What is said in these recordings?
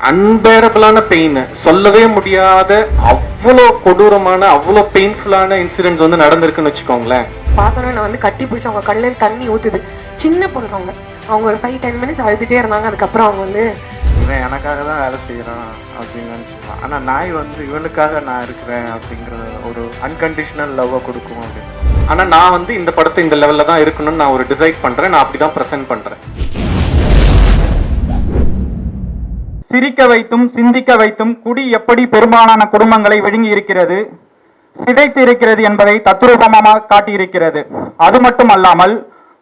அன்பேரபிளான pain, சொல்லவே முடியாத அவ்வளோ கொடூரமான அவ்வளோ பெயின்ஃபுல்லான இன்சிடென்ட்ஸ் வந்து நடந்திருக்குன்னு வச்சுக்கோங்களேன். பார்த்தோன்னே நான் வந்து கட்டி பிடிச்சி அவங்க கண்ணில் தண்ணி ஊற்றுது. சின்ன பொண்ணு அவங்க ஒரு 5-10 மினிட்ஸ் அழுதுகிட்டே இருந்தாங்க. அதுக்கப்புறம் அவங்க வந்து இவன் எனக்காக தான் வேலை செய்கிறான் அப்படின்னு நினச்சிப்பான். ஆனால் நாய் வந்து இவனுக்காக நான் இருக்கிறேன் அப்படிங்கிற ஒரு அன்கண்டிஷனல் லவ்வை கொடுக்கும் அப்படின்னு. ஆனால் நான் வந்து இந்த படத்தை இந்த லெவலில் தான் இருக்கணும்னு நான் ஒரு டிசைட் பண்ணுறேன். நான் அப்படி தான் ப்ரெசென்ட் பண்ணுறேன். சிரிக்க வைத்தும் சிந்திக்க வைத்தும் குடி எப்படி பெரும்பாலான குடும்பங்களை விழுங்கி இருக்கிறது, சிதைத்து இருக்கிறது என்பதை தத்ரூபமாக காட்டியிருக்கிறது. அது மட்டுமல்லாமல்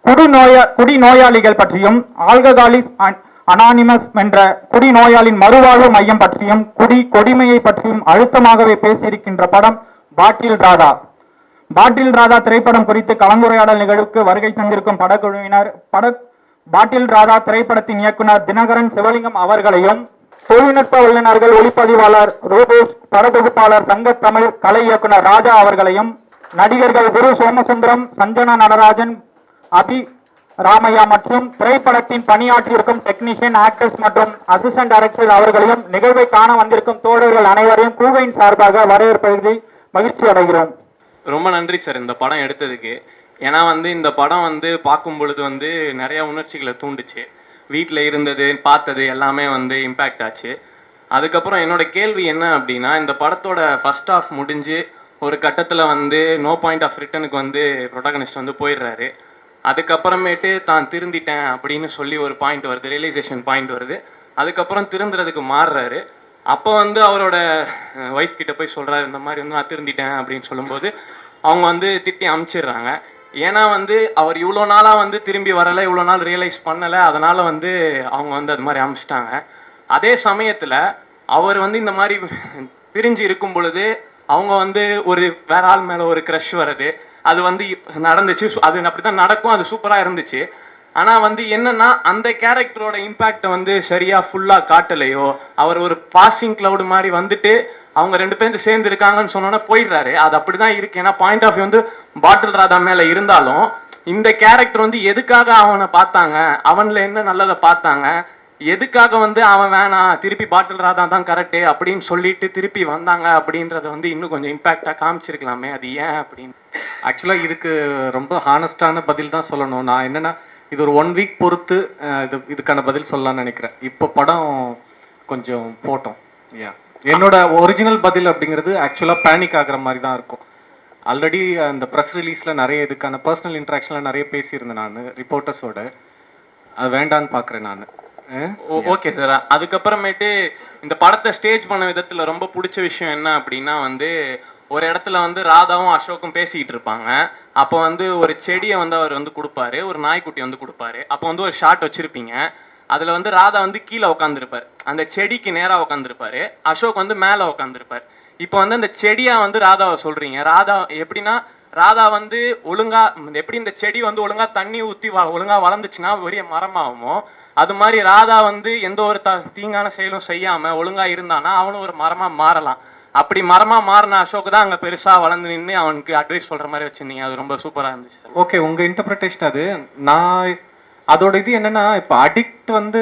குடி நோயாளிகள் பற்றியும் ஆல்கஹாலிக்ஸ் அனானிமஸ் என்ற குடிநோயாளின் மறுவாழ்வு மையம் பற்றியும் கொடுமையை பற்றியும் அழுத்தமாகவே பேசியிருக்கின்ற படம் பாட்டில் ராதா. பாட்டில் ராதா திரைப்படம் குறித்து கலந்துரையாடல் நிகழ்வுக்கு வருகை தந்திருக்கும் படக்குழுவினர் பாட்டில் ராதா திரைப்படத்தின் இயக்குனர் தினகரன் சிவலிங்கம் அவர்களையும், தொழில்நுட்ப வல்லுநர்கள் ஒளிப்பதிவாளர் ரூபேஷ், படத்தொகுப்பாளர் சங்க தமிழ் கலை இயக்குனர் ராஜா அவர்களையும், நடிகர்கள் குரு சோமசுந்தரம், சஞ்சனா நடராஜன், அபி ராமையா மற்றும் திரைப்படத்தின் பணியாற்றியிருக்கும் டெக்னீஷியன், ஆக்டர்ஸ் மற்றும் அசிஸ்டன்ட் டைரக்டர் அவர்களையும் நிகழ்வை காண வந்திருக்கும் தோழர்கள் அனைவரையும் கூவையின் சார்பாக வரவேற்பதில் மகிழ்ச்சி அடைகிறோம். ரொம்ப நன்றி சார் இந்த படம் எடுத்ததுக்கு. ஏன்னா வந்து இந்த படம் வந்து பார்க்கும் பொழுது வந்து நிறைய உணர்ச்சிகளை தூண்டுச்சு. வீட்டில் இருந்தது பார்த்தது எல்லாமே வந்து இம்பேக்ட் ஆச்சு. அதுக்கப்புறம் என்னோட கேள்வி என்ன அப்படின்னா, இந்த படத்தோட ஃபர்ஸ்ட் ஹாஃப் முடிஞ்சு ஒரு கட்டத்தில் வந்து நோ பாயிண்ட் ஆஃப் ரிட்டனுக்கு வந்து ப்ரொட்டகனிஸ்ட் வந்து போயிடுறாரு. அதுக்கப்புறமேட்டு தான் திருந்திட்டேன் அப்படின்னு சொல்லி ஒரு பாயிண்ட் வருது, ரியலைசேஷன் பாயிண்ட் வருது. அதுக்கப்புறம் திருந்துறதுக்கு மாறுறாரு. அப்போ வந்து அவரோட ஒய்ஃப் கிட்ட போய் சொல்கிறாரு, இந்த மாதிரி வந்து நான் திருந்திட்டேன் அப்படின்னு சொல்லும்போது அவங்க வந்து திட்டி அமுச்சிடுறாங்க. ஏன்னா வந்து அவர் இவ்வளோ நாளாக வந்து திரும்பி வரலை, இவ்வளோ நாள் ரியலைஸ் பண்ணலை, அதனால் வந்து அவங்க வந்து அது மாதிரி அமுச்சிட்டாங்க. அதே சமயத்தில் அவர் வந்து இந்த மாதிரி பிரிஞ்சு இருக்கும் பொழுது அவங்க வந்து ஒரு வேற ஆள் மேலே ஒரு க்ரஷ் வர்றது, அது வந்து நடந்துச்சு. அது அப்படி தான் நடக்கும். அது சூப்பராக இருந்துச்சு. ஆனால் வந்து என்னன்னா, அந்த கேரக்டரோட இம்பேக்டை வந்து சரியாக ஃபுல்லாக காட்டலையோ. அவர் ஒரு பாசிங் கிளவுட் மாதிரி வந்துட்டு அவங்க 2 பேரும் சேர்ந்து இருக்காங்கன்னு சொன்னோன்னா போயிடுறாரு. அது அப்படி தான் இருக்கு. ஏன்னா பாயிண்ட் ஆஃப் வியூ வந்து பாட்டில் ராதா மேலே இருந்தாலும் இந்த கேரக்டர் வந்து எதுக்காக அவனை பார்த்தாங்க, அவனில் என்ன நல்லதை பார்த்தாங்க, எதுக்காக வந்து அவன் வேணாம் திருப்பி பாட்டில் ராதா தான் கரெக்டு அப்படின்னு சொல்லிட்டு திருப்பி வந்தாங்க அப்படின்றத வந்து இன்னும் கொஞ்சம் இம்பேக்டாக காமிச்சிருக்கலாமே. அது ஏன் அப்படின்னு ஆக்சுவலாக இதுக்கு ரொம்ப ஹானஸ்டான பதில் தான் சொல்லணும். நான் என்னென்னா, இது ஒரு 1 வீக் பொறுத்து இதுக்கான பதில் சொல்லலாம்னு நினைக்கிறேன். இப்போ படம் கொஞ்சம் போட்டோம். என்னோட ஒரிஜினல் பதில் அப்படிங்கிறது ஆக்சுவலாக பேனிக் ஆகிற மாதிரி தான் இருக்கும். ஆல்ரெடி அந்த ப்ரெஸ் ரிலீஸில் நிறைய இதுக்கான பர்சனல் இன்ட்ராக்ஷனில் நிறைய பேசியிருந்தேன் நான் ரிப்போர்ட்டர்ஸோட. அது வேண்டான்னு பார்க்குறேன் நான். Okay sir. அதுக்கப்புறமேட்டு இந்த படத்தை ஸ்டேஜ் பண்ண விதத்தில் ரொம்ப பிடிச்ச விஷயம் என்ன அப்படின்னா வந்து, ஒரு இடத்துல வந்து ராதாவும் அசோக்கும் பேசிக்கிட்டு இருப்பாங்க. அப்போ வந்து ஒரு செடியை வந்து அவர் வந்து கொடுப்பாரு, ஒரு நாய்க்குட்டி வந்து கொடுப்பாரு. அப்போ வந்து ஒரு ஷாட் வச்சிருப்பீங்க. அதில் வந்து ராதா வந்து கீழே உட்காந்துருப்பார், அந்த செடிக்கு நேராக உட்காந்துருப்பாரு. அசோக் வந்து மேலே உட்காந்துருப்பார். இப்போ வந்து அந்த செடியாக வந்து ராதாவை சொல்கிறீங்க. ராதா எப்படின்னா, ராதா வந்து ஒழுங்கா எப்படி இந்த செடி வந்து ஒழுங்கா தண்ணி ஊற்றி ஒழுங்கா வளர்ந்துச்சுன்னா பெரிய மரமாகுமோ, அது மாதிரி ராதா வந்து எந்த ஒரு தீங்கான செயலும் செய்யாமல் ஒழுங்கா இருந்தானா அவனும் ஒரு மரமாக மாறலாம். அப்படி மரமாக மாறின அசோக் தான் அங்கே பெருசாக வளர்ந்து நின்று அவனுக்கு அட்வைஸ் சொல்கிற மாதிரி வச்சுருந்தீங்க. அது ரொம்ப சூப்பராக இருந்துச்சு. ஓகே, உங்கள் இன்டர்பிரிட்டேஷன் அது. நான் அதோட இது என்னன்னா, இப்போ அடிக்ட் வந்து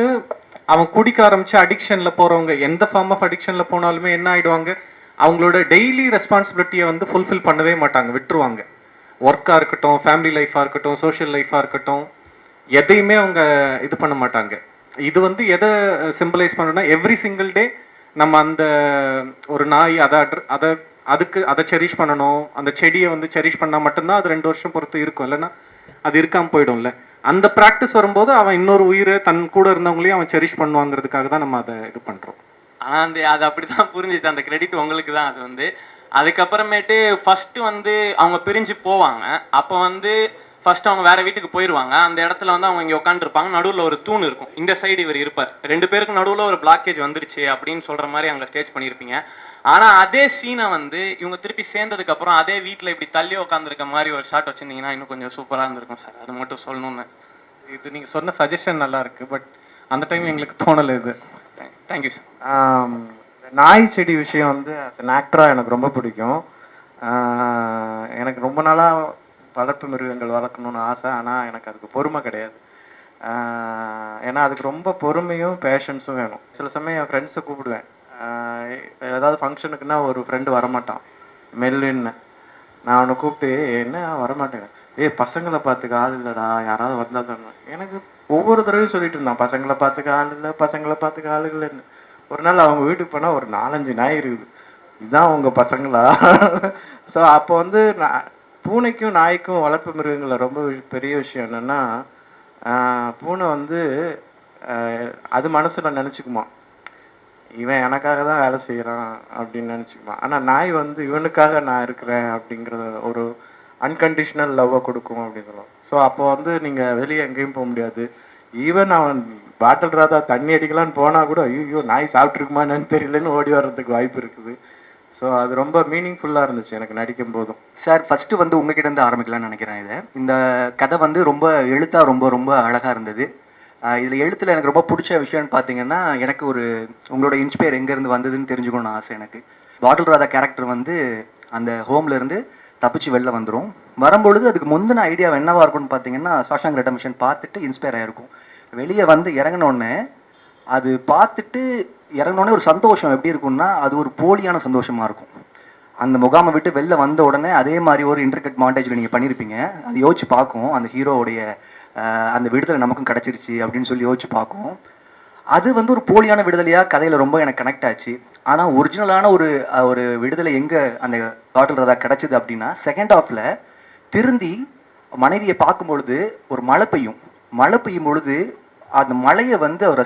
அவன் குடிக்க ஆரம்பிச்சு அடிக்ஷனில் போகிறவங்க எந்த ஃபார்ம் ஆஃப் அடிக்ஷனில் போனாலுமே என்ன ஆகிடுவாங்க, அவங்களோட டெய்லி ரெஸ்பான்சிபிலிட்டியை வந்து ஃபுல்ஃபில் பண்ணவே மாட்டாங்க, விட்டுருவாங்க. ஒர்க்காக இருக்கட்டும், ஃபேமிலி லைஃபாக இருக்கட்டும், சோஷியல் லைஃபாக இருக்கட்டும், எதையுமே அவங்க இது பண்ண மாட்டாங்க. இது வந்து எதை சிம்பிளைஸ் பண்ணணும்னா, எவ்ரி சிங்கிள் டே நம்ம அந்த ஒரு நாய் அதை செரிஷ் பண்ணணும். அந்த செடியை வந்து செரிஷ் பண்ணால் மட்டும்தான் அது 2 வருஷம் பொறுத்து இருக்கும், இல்லைன்னா அது இருக்காமல் போயிடும்ல. அந்த ப்ராக்டிஸ் வரும்போது அவன் இன்னொரு உயிரை தன் கூட இருந்தவங்களையும் அவன் செரிஷ் பண்ணுவாங்கிறதுக்காக தான் நம்ம அதை இது பண்ணுறோம். ஆனால் அது அப்படி தான் புரிஞ்சிச்சு. அந்த கிரெடிட் உங்களுக்கு தான். அது வந்து அதுக்கப்புறமேட்டு ஃபஸ்ட்டு வந்து அவங்க பிரிஞ்சு போவாங்க. அப்போ வந்து ஃபர்ஸ்ட் அவங்க வேற வீட்டுக்கு போயிடுவாங்க. அந்த இடத்துல வந்து அவங்க இங்கே உட்காந்துருப்பாங்க. நடுவில் ஒரு தூண் இருக்கும், இந்த சைடு இவர் இருப்பார். 2 பேருக்கு நடுவில் ஒரு பிளாக்கேஜ் வந்துருச்சு அப்படின்னு சொல்கிற மாதிரி அங்கே ஸ்டேஜ் பண்ணியிருப்பீங்க. ஆனால் அதே சீனை வந்து இவங்க திருப்பி சேர்ந்ததுக்கப்புறம் அதே வீட்டில் இப்படி தள்ளி உட்காந்துருக்க மாதிரி ஒரு ஷாட் வச்சுருந்தீங்கன்னா இன்னும் கொஞ்சம் சூப்பராக இருந்திருக்கும் சார். அது மட்டும் சொல்லணும்னு. இது நீங்கள் சொன்ன சஜஷன் நல்லா இருக்குது, பட் அந்த டைம் எங்களுக்கு தோணலை இது. Thank you sir. நாய் செடி விஷயம் வந்து ஆஸ் அன் ஆக்டராக எனக்கு ரொம்ப பிடிக்கும். எனக்கு ரொம்ப நாளாக வளர்ப்பு மிருகங்கள் வளர்க்கணும்னு ஆசை. ஆனால் எனக்கு அதுக்கு பொறுமை கிடையாது. ஏன்னா அதுக்கு ரொம்ப பொறுமையும் பேஷன்ஸும் வேணும். சில சமயம் என் ஃப்ரெண்ட்ஸை கூப்பிடுவேன். ஏதாவது ஃபங்க்ஷனுக்குன்னா ஒரு ஃப்ரெண்டு வரமாட்டான், மெல்லுன்னு. நான் அவனை கூப்பிட்டு, என்ன வரமாட்டேங்க, பசங்களை பார்த்துக்க ஆள் இல்லைடா, யாராவது வந்தால் தானே. எனக்கு ஒவ்வொரு தடவையும் சொல்லிட்டு இருந்தான், பசங்களை பார்த்துக்க ஆள் இல்லை, பசங்களை பார்த்துக்க ஆள் இல்லைன்னு. ஒரு நாள் அவங்க வீட்டுக்கு போனால் ஒரு 4-5 நாய் இருக்குது. இதுதான் உங்கள் பசங்களா? ஸோ அப்போ வந்து பூனைக்கும் நாய்க்கும் வளர்ப்பு மிருகங்களில் ரொம்ப பெரிய விஷயம் என்னென்னா, பூனை வந்து அது மனசில் நினச்சிக்குமா, இவன் எனக்காக தான் வேலை செய்கிறான் அப்படின்னு நினச்சிக்குமா. ஆனால் நாய் வந்து இவனுக்காக நான் இருக்கிறேன் அப்படிங்கிறத ஒரு அன்கண்டிஷ்னல் லவ்வை கொடுக்கும் அப்படின்னு சொல்லுவோம். ஸோ அப்போ வந்து நீங்கள் வெளியே எங்கேயும் போக முடியாது. ஈவன் அவன் பாட்டில் ராதா தண்ணி அடிக்கலான்னு போனால் கூட ஐயோ நாய் சாப்பிட்ருக்குமா என்னன்னு தெரியலன்னு ஓடி வர்றதுக்கு வாய்ப்பு இருக்குது. ஸோ அது ரொம்ப மீனிங்ஃபுல்லாக இருந்துச்சு எனக்கு நடிக்கும் போதும். சார் ஃபஸ்ட்டு வந்து உங்ககிட்ட இருந்து ஆரம்பிக்கலாம்னு நினைக்கிறேன். இந்த கதை வந்து ரொம்ப எழுத்தாக ரொம்ப ரொம்ப அழகாக இருந்தது. இதில் எழுத்தில் எனக்கு ரொம்ப பிடிச்ச விஷயம்னு பார்த்தீங்கன்னா, எனக்கு ஒரு உங்களோட இன்ஸ்பயர் எங்கேருந்து வந்ததுன்னு தெரிஞ்சுக்கணும்னு ஆசை எனக்கு. பாட்டில் ராதா கேரக்டர் வந்து அந்த ஹோம்லேருந்து தப்பிச்சு வெளில வந்துடும். வரும்பொழுது அதுக்கு முந்தின ஐடியா என்னவாக இருக்கும்னு பார்த்தீங்கன்னா, ஷாஷாங்க் ரெடெம்ப்ஷன் பார்த்துட்டு இன்ஸ்பயர் ஆகிருக்கும். வெளியே வந்து இறங்கினோடனே அது பார்த்துட்டு இறங்கினோடனே ஒரு சந்தோஷம் எப்படி இருக்கும்னா, அது ஒரு போலியான சந்தோஷமாக இருக்கும். அந்த முகாமை விட்டு வெளில வந்த உடனே அதே மாதிரி ஒரு இன்டர்கட் மாண்டேஜில் நீங்கள் பண்ணியிருப்பீங்க. அது யோசிச்சு பார்க்கும், அந்த ஹீரோவுடைய அந்த விடுதலை நமக்கும் கிடச்சிருச்சு அப்படின்னு சொல்லி யோசிச்சு பார்க்கும். அது வந்து ஒரு போலியான விடுதலையாக கதையில் ரொம்ப எனக்கு கனெக்ட் ஆச்சு. ஆனால் ஒரிஜினலான ஒரு விடுதலை எங்கே அந்த பாட்டில் ராதா கிடச்சிது அப்படின்னா, செகண்ட் ஹாஃபில் திருந்தி மனைவியை பார்க்கும் பொழுது ஒரு மழை பெய்யும் பொழுது அந்த மழையை வந்து அவர்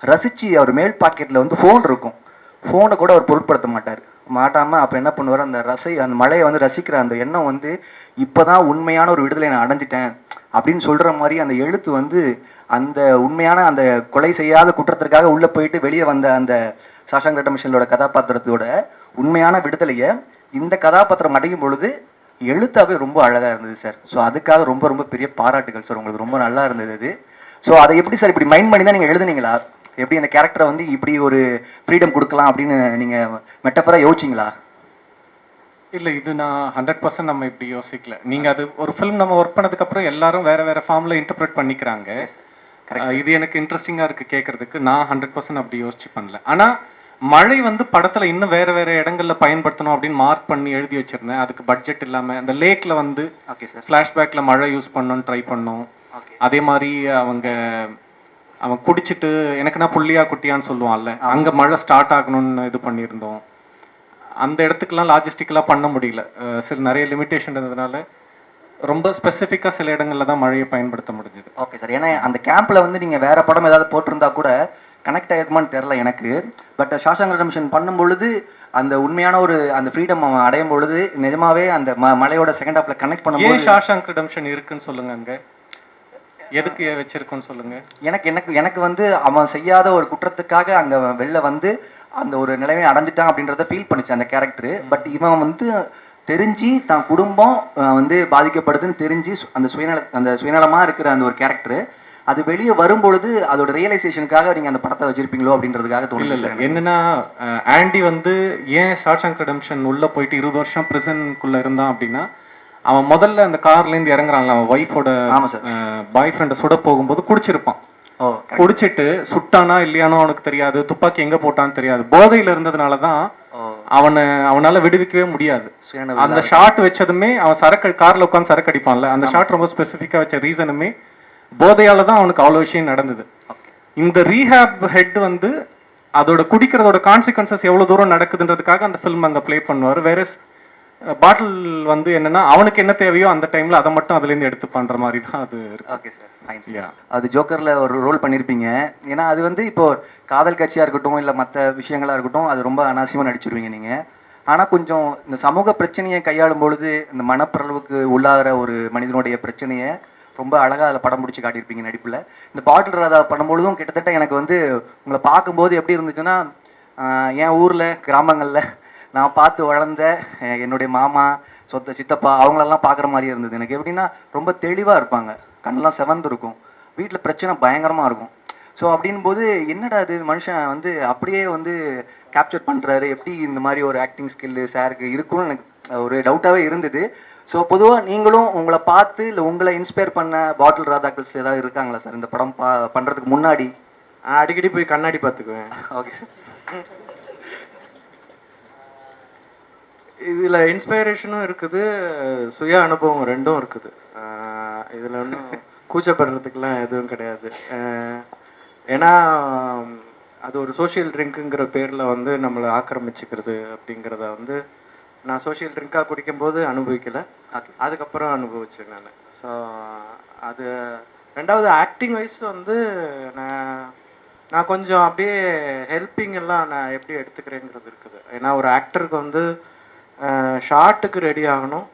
ரசித்து அவர் மேல் பாக்கெட்டில் வந்து ஃபோன் இருக்கும். ஃபோனை கூட அவர் பொருட்படுத்த மாட்டாமல் அப்போ என்ன பண்ணுவார், அந்த மழையை வந்து ரசிக்கிற அந்த எண்ணம் வந்து இப்போ தான் உண்மையான ஒரு விடுதலை நான் அடைஞ்சிட்டேன் அப்படின்னு சொல்கிற மாதிரி அந்த எழுத்து வந்து அந்த உண்மையான அந்த கொலை செய்யாத குற்றத்திற்காக உள்ளே போயிட்டு வெளியே வந்த அந்த ஷாஷாங்க் ரெடெம்ப்ஷனோட கதாபாத்திரத்தோட உண்மையான விடுதலையை இந்த கதாபாத்திரம் அடையும் பொழுது எழுத்தாவே ரொம்ப அழகாக இருந்தது சார். ஸோ அதுக்காக ரொம்ப ரொம்ப பெரிய பாராட்டுகள் சார், உங்களுக்கு ரொம்ப நல்லா இருந்தது அது. ஸோ அதை எப்படி சார் இப்படி மைண்ட் பண்ணி தான் நீங்கள் எழுதுனீங்களா? எப்படி அந்த கேரக்டரை வந்து இப்படி ஒரு ஃப்ரீடம் கொடுக்கலாம் அப்படின்னு நீங்கள் மெட்டஃபராக யோசிச்சிங்களா? இல்லை, இது நான் 100% நம்ம இப்படி யோசிக்கல. நீங்கள் அது ஒரு ஃபிலிம் நம்ம ஒர்க் பண்ணதுக்கப்புறம் எல்லாரும் வேறு வேறு ஃபார்மில் இன்டர்பிரேட் பண்ணிக்கிறாங்க. இது எனக்கு இன்ட்ரெஸ்டிங்காக இருக்குது கேட்குறதுக்கு. நான் 100% அப்படி யோசிச்சு பண்ணல. ஆனால் மழை வந்து படத்தில் இன்னும் வேறு வேறு இடங்களில் பயன்படுத்தணும் அப்படின்னு மார்க் பண்ணி எழுதி வச்சுருந்தேன். அதுக்கு பட்ஜெட் இல்லாமல் அந்த லேக்கில் வந்து ஃப்ளாஷ்பேக்கில் மழை யூஸ் பண்ணணும்னு ட்ரை பண்ணோம். அதே மாதிரி அவன் குடிச்சிட்டு எனக்குன்னா புள்ளியா குட்டியான்னு சொல்லுவான்ல, அங்கே மழை ஸ்டார்ட் ஆகணும்னு இது பண்ணியிருந்தோம். அந்த இடத்துக்குலாம் லாஜிஸ்டிக்கலாக பண்ண முடியல, சில நிறைய லிமிட்டேஷன் இருந்ததுனால ரொம்ப ஸ்பெசிஃபிக்காக சில இடங்களில் தான் மழையை பயன்படுத்த முடிஞ்சது. Okay sir. ஏன்னா அந்த கேம்பில் வந்து நீங்கள் வேறு படம் ஏதாவது போட்டிருந்தா கூட கனெக்ட் ஆகிருக்குமான்னு தெரில எனக்கு. பட் ஷாஷாங்க் ரெடெம்ப்ஷன் பண்ணும் பொழுது அந்த உண்மையான அந்த ஃப்ரீடம் அவன் அடையும் பொழுது நிஜமாவே அந்த மலையோட செகண்ட் ஹாஃப்ல கனெக்ட் பண்ணும்போது ஏன் ஷாஷாங்க் ரெடெம்ப்ஷன் இருக்குன்னு சொல்லுங்க, அங்கே எதுக்கு வச்சிருக்கோன்னு சொல்லுங்க. எனக்கு வந்து அவன் செய்யாத ஒரு குற்றத்துக்காக அங்கே வெளில வந்து அந்த ஒரு நிலைமையை அடைஞ்சிட்டான் அப்படின்றத ஃபீல் பண்ணிச்சு அந்த கேரக்டரு. பட் இவன் வந்து தெரிஞ்சு தான் குடும்பம் வந்து பாதிக்கப்படுதுன்னு தெரிஞ்சு அந்த சுயநலமாக இருக்கிற அந்த ஒரு கேரக்டரு அது வெளியே வரும்பொழுது அதோட ரியலைசேஷனுக்காக நீங்கள் அந்த படத்தை வச்சிருப்பீங்களோ அப்படின்றதுக்காக தோணல. என்னன்னா, ஆண்டி வந்து ஏன் ஷாஷாங்க் ரெடெம்ப்ஷன் உள்ள போயிட்டு 20 வருஷம் பிரிசனுக்குள்ள இருந்தான் அப்படின்னா, அவன் முதல்ல அந்த கார்லேருந்து இறங்குறான்ல, அவன் ஒய்ஃபோட பாய் ஃப்ரெண்டை சுட போகும்போது குடிச்சிருப்பான். குடிச்சிட்டு சுட்டானா இல்லையானோ அவனுக்கு தெரியாது, துப்பாக்கி எங்க போட்டான்னு தெரியாது. போதையில இருந்ததுனால தான் அவனால விடுவிக்கவே முடியாது. அந்த ஷாட் வச்சதுமே அவன் கார்ல உட்காந்து சரக்கு அடிப்பான்ல, அந்த ஷாட் ரொம்ப ஸ்பெசிஃபிக்கா வச்ச ரீசனுமே போதையால தான் அவனுக்கு அவ்வளோ விஷயம் நடந்தது. இந்த ரீஹேப் ஹெட் வந்து அதோட குடிக்கிறதோட கான்சிக்வன்சஸ் எவ்வளவு தூரம் நடக்குதுன்றதுக்காக அந்த ஃபில்ம் அங்கே ப்ளே பண்ணுவார். வேற பாட்டில் வந்து என்னன்னா அவனுக்கு என்ன தேவையோ அந்த டைம்ல அதை மட்டும் அதுல இருந்து எடுத்து பண்ற மாதிரி தான் அது இருக்கு. Okay sir. அது ஜோக்கர்ல ஒரு ரோல் பண்ணிருப்பீங்க. ஏன்னா அது வந்து இப்போ காதல் காட்சியா இருக்கட்டும் இல்ல மற்ற விஷயங்களா இருக்கட்டும் அது ரொம்ப அனாவசியமா நடிச்சிருவீங்க நீங்க. ஆனா கொஞ்சம் இந்த சமூக பிரச்சனையை கையாளும் பொழுது இந்த மனப்பிரளவுக்கு உள்ளாகிற ஒரு மனிதனுடைய பிரச்சனையை ரொம்ப அழகா அதில் படம் பிடிச்சி காட்டியிருப்பீங்க நடிப்புல. இந்த பாட்டில் ராதா பண்ணும்பொழுதும் கிட்டத்தட்ட எனக்கு வந்து உங்களை பார்க்கும்போது எப்படி இருந்துச்சுன்னா, என் ஊர்ல கிராமங்கள்ல நான் பார்த்து வளர்ந்த என்னுடைய மாமா சித்தப்பா அவங்களெல்லாம் பார்க்குற மாதிரி இருந்தது எனக்கு. எப்படின்னா ரொம்ப தெளிவாக இருப்பாங்க, கண்ணெல்லாம் செவந்து இருக்கும், வீட்டில் பிரச்சனை பயங்கரமாக இருக்கும். ஸோ அப்படின் போது என்னடா இது மனுஷன் வந்து அப்படியே வந்து கேப்சர் பண்ணுறாரு, எப்படி இந்த மாதிரி ஒரு ஆக்டிங் ஸ்கில்லு சாருக்கு இருக்கும்னு எனக்கு ஒரு டவுட்டாகவே இருந்தது. ஸோ பொதுவாக நீங்களும் உங்களை பார்த்து இல்லை உங்களை இன்ஸ்பயர் பண்ண பாட்டில் ராதாக்கள் ஏதாவது இருக்காங்களா சார் இந்த படம் பண்ணுறதுக்கு முன்னாடி? அடிக்கடி போய் கண்ணாடி பார்த்துக்குவேன். Okay sir. இதில் இன்ஸ்பைரேஷனும் இருக்குது, சுய அனுபவம் ரெண்டும் இருக்குது. இதில் ஒன்றும் கூச்சப்படுறதுக்கெலாம் எதுவும் கிடையாது. ஏன்னா அது ஒரு சோஷியல் ட்ரிங்க்குங்கிற பேரில் வந்து நம்மளை ஆக்கிரமிச்சுக்கிறது அப்படிங்கிறத வந்து நான் சோஷியல் ட்ரிங்காக குடிக்கும்போது அனுபவிக்கலை, அதுக்கப்புறம் அனுபவிச்சேன் நான். ஸோ அது ரெண்டாவது ஆக்டிங் வைஸ் வந்து நான் கொஞ்சம் அப்படியே ஹெல்ப்பிங் எல்லாம் நான் எப்படி எடுத்துக்கிறேங்கிறது இருக்குது. ஏன்னா ஒரு ஆக்டருக்கு வந்து ஷார்ட்டுக்கு ரெடி ஆகணும்,